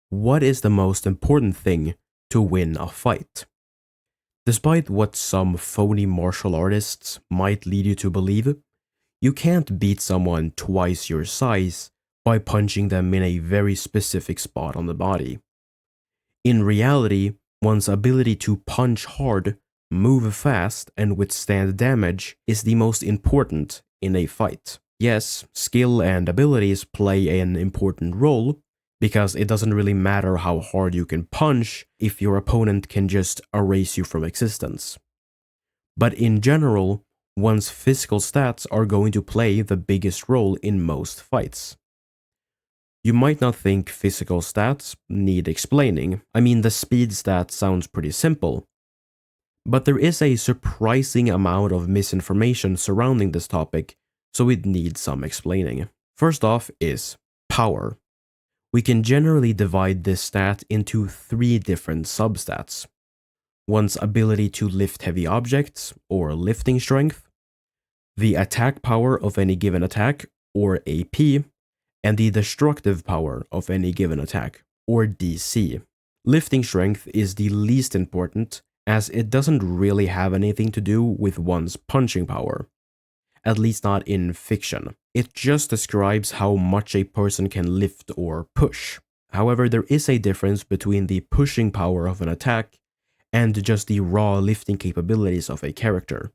What is the most important thing to win a fight? Despite what some phony martial artists might lead you to believe, you can't beat someone twice your size by punching them in a very specific spot on the body. In reality, one's ability to punch hard, move fast, and withstand damage is the most important in a fight. Yes, skill and abilities play an important role, because it doesn't really matter how hard you can punch if your opponent can just erase you from existence. But in general, one's physical stats are going to play the biggest role in most fights. You might not think physical stats need explaining. I mean, the speed stat sounds pretty simple. But there is a surprising amount of misinformation surrounding this topic, so it needs some explaining. First off is power. We can generally divide this stat into 3 different substats. One's ability to lift heavy objects, or lifting strength, the attack power of any given attack, or AP, and the destructive power of any given attack, or DC. Lifting strength is the least important, as it doesn't really have anything to do with one's punching power. At least not in fiction. It just describes how much a person can lift or push. However, there is a difference between the pushing power of an attack and just the raw lifting capabilities of a character.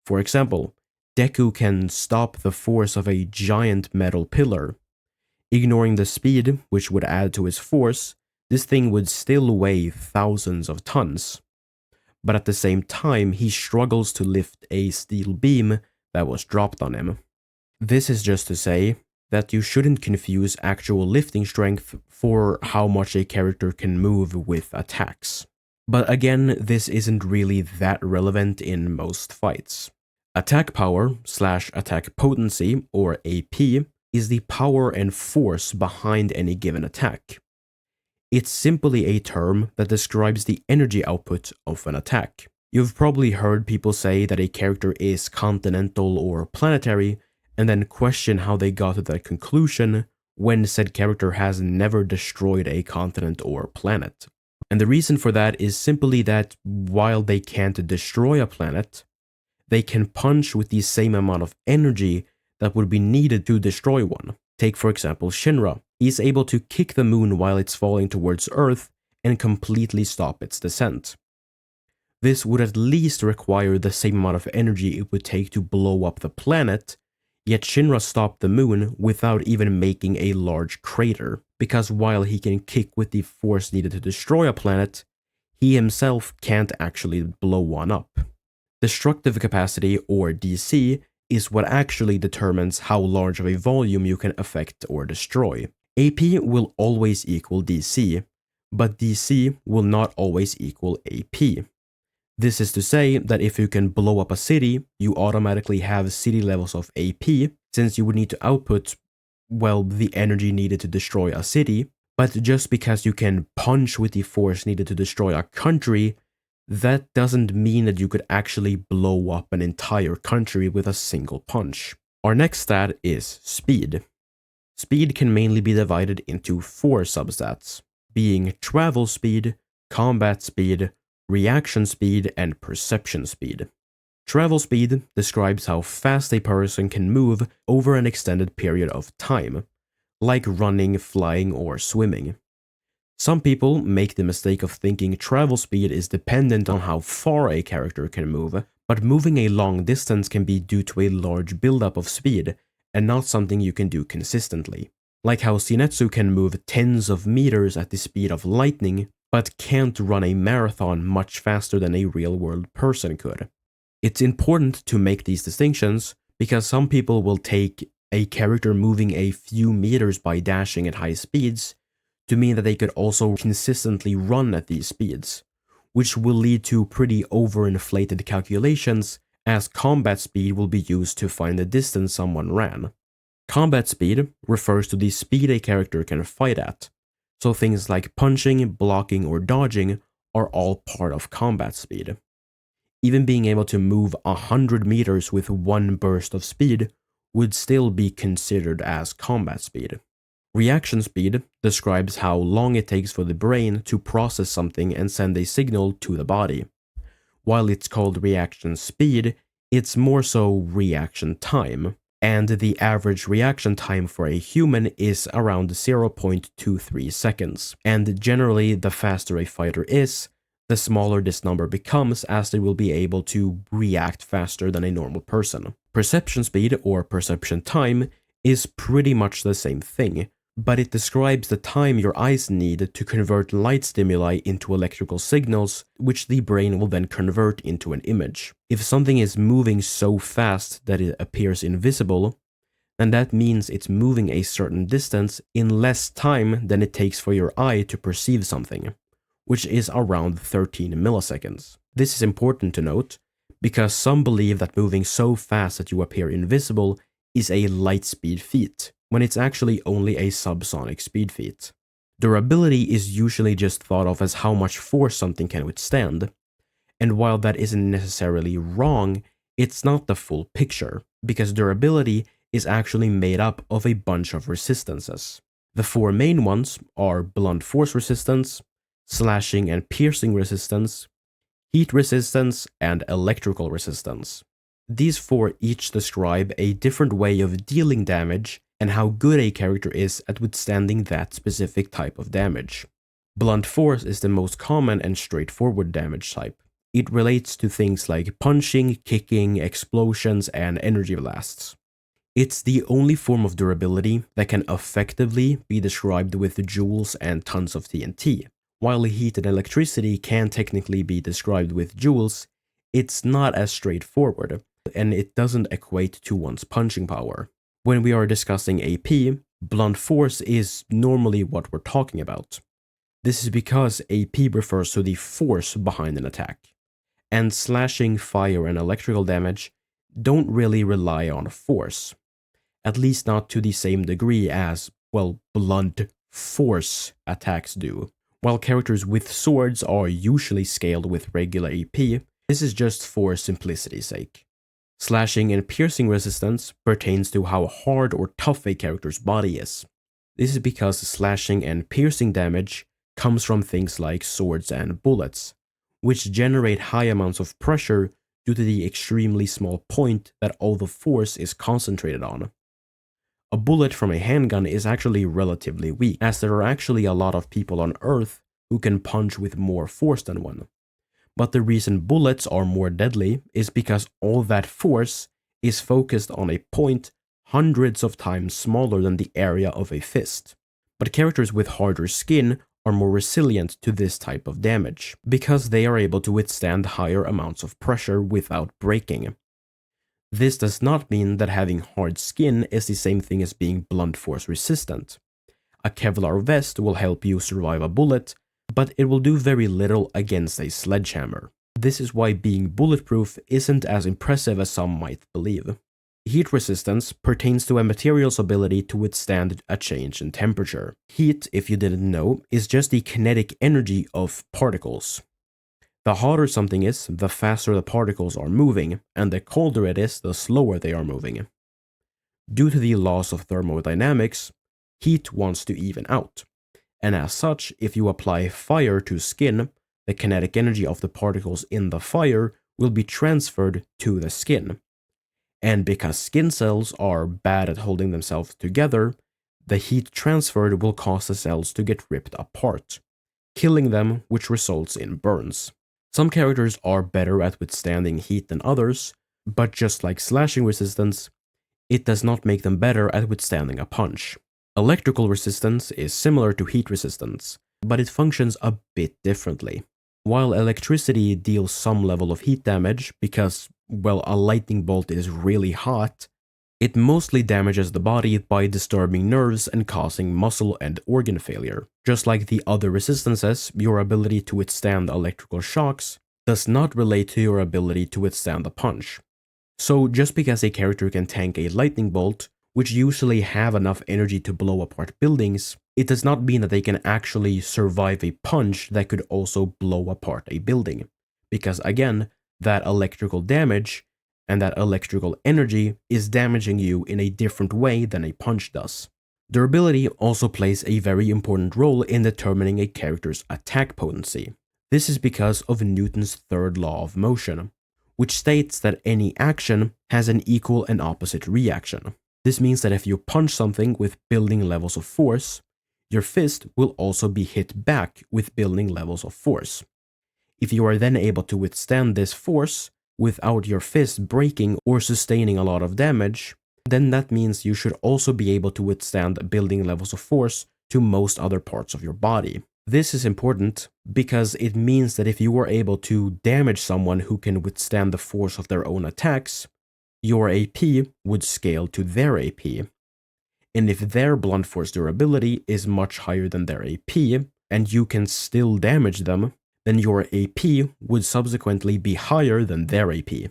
For example, Deku can stop the force of a giant metal pillar. Ignoring the speed, which would add to his force, this thing would still weigh thousands of tons. But at the same time, he struggles to lift a steel beam that was dropped on him. This is just to say that you shouldn't confuse actual lifting strength for how much a character can move with attacks. But again, this isn't really that relevant in most fights. Attack power / attack potency, or AP, is the power and force behind any given attack. It's simply a term that describes the energy output of an attack. You've probably heard people say that a character is continental or planetary, and then question how they got to that conclusion when said character has never destroyed a continent or planet. And the reason for that is simply that while they can't destroy a planet, they can punch with the same amount of energy that would be needed to destroy one. Take for example Shinra. He's able to kick the moon while it's falling towards Earth and completely stop its descent. This would at least require the same amount of energy it would take to blow up the planet, yet Shinra stopped the moon without even making a large crater, because while he can kick with the force needed to destroy a planet, he himself can't actually blow one up. Destructive capacity, or DC, is what actually determines how large of a volume you can affect or destroy. AP will always equal DC, but DC will not always equal AP. This is to say that if you can blow up a city, you automatically have city levels of AP, since you would need to output, well, the energy needed to destroy a city, but just because you can punch with the force needed to destroy a country, that doesn't mean that you could actually blow up an entire country with a single punch. Our next stat is speed. Speed can mainly be divided into 4 substats, being travel speed, combat speed, reaction speed, and perception speed. Travel speed describes how fast a person can move over an extended period of time, like running, flying, or swimming. Some people make the mistake of thinking travel speed is dependent on how far a character can move, but moving a long distance can be due to a large buildup of speed, and not something you can do consistently. Like how Zenitsu can move tens of meters at the speed of lightning, but can't run a marathon much faster than a real-world person could. It's important to make these distinctions, because some people will take a character moving a few meters by dashing at high speeds to mean that they could also consistently run at these speeds, which will lead to pretty overinflated calculations, as combat speed will be used to find the distance someone ran. Combat speed refers to the speed a character can fight at, so things like punching, blocking, or dodging are all part of combat speed. Even being able to move 100 meters with one burst of speed would still be considered as combat speed. Reaction speed describes how long it takes for the brain to process something and send a signal to the body. While it's called reaction speed, it's more so reaction time, and the average reaction time for a human is around 0.23 seconds, and generally the faster a fighter is, the smaller this number becomes as they will be able to react faster than a normal person. Perception speed, or perception time, is pretty much the same thing, but it describes the time your eyes need to convert light stimuli into electrical signals, which the brain will then convert into an image. If something is moving so fast that it appears invisible, then that means it's moving a certain distance in less time than it takes for your eye to perceive something, which is around 13 milliseconds. This is important to note, because some believe that moving so fast that you appear invisible is a light speed feat, when it's actually only a subsonic speed feat. Durability is usually just thought of as how much force something can withstand, and while that isn't necessarily wrong, it's not the full picture, because durability is actually made up of a bunch of resistances. The four main ones are blunt force resistance, slashing and piercing resistance, heat resistance, and electrical resistance. These four each describe a different way of dealing damage and how good a character is at withstanding that specific type of damage. Blunt force is the most common and straightforward damage type. It relates to things like punching, kicking, explosions, and energy blasts. It's the only form of durability that can effectively be described with joules and tons of TNT. While heat and electricity can technically be described with joules, it's not as straightforward, and it doesn't equate to one's punching power. When we are discussing AP, blunt force is normally what we're talking about. This is because AP refers to the force behind an attack, and slashing, fire, and electrical damage don't really rely on force, at least not to the same degree as, well, blunt force attacks do. While characters with swords are usually scaled with regular AP, this is just for simplicity's sake. Slashing and piercing resistance pertains to how hard or tough a character's body is. This is because slashing and piercing damage comes from things like swords and bullets, which generate high amounts of pressure due to the extremely small point that all the force is concentrated on. A bullet from a handgun is actually relatively weak, as there are actually a lot of people on Earth who can punch with more force than one. But the reason bullets are more deadly is because all that force is focused on a point hundreds of times smaller than the area of a fist. But characters with harder skin are more resilient to this type of damage, because they are able to withstand higher amounts of pressure without breaking. This does not mean that having hard skin is the same thing as being blunt force resistant. A Kevlar vest will help you survive a bullet, but it will do very little against a sledgehammer. This is why being bulletproof isn't as impressive as some might believe. Heat resistance pertains to a material's ability to withstand a change in temperature. Heat, if you didn't know, is just the kinetic energy of particles. The hotter something is, the faster the particles are moving, and the colder it is, the slower they are moving. Due to the laws of thermodynamics, heat wants to even out. And as such, if you apply fire to skin, the kinetic energy of the particles in the fire will be transferred to the skin. And because skin cells are bad at holding themselves together, the heat transferred will cause the cells to get ripped apart, killing them, which results in burns. Some characters are better at withstanding heat than others, but just like slashing resistance, it does not make them better at withstanding a punch. Electrical resistance is similar to heat resistance, but it functions a bit differently. While electricity deals some level of heat damage because, well, a lightning bolt is really hot, it mostly damages the body by disturbing nerves and causing muscle and organ failure. Just like the other resistances, your ability to withstand electrical shocks does not relate to your ability to withstand a punch. So just because a character can tank a lightning bolt, which usually have enough energy to blow apart buildings, it does not mean that they can actually survive a punch that could also blow apart a building. Because again, that electrical damage and that electrical energy is damaging you in a different way than a punch does. Durability also plays a very important role in determining a character's attack potency. This is because of Newton's third law of motion, which states that any action has an equal and opposite reaction. This means that if you punch something with building levels of force, your fist will also be hit back with building levels of force. If you are then able to withstand this force without your fist breaking or sustaining a lot of damage, then that means you should also be able to withstand building levels of force to most other parts of your body. This is important because it means that if you are able to damage someone who can withstand the force of their own attacks, your AP would scale to their AP. And if their blunt force durability is much higher than their AP, and you can still damage them, then your AP would subsequently be higher than their AP.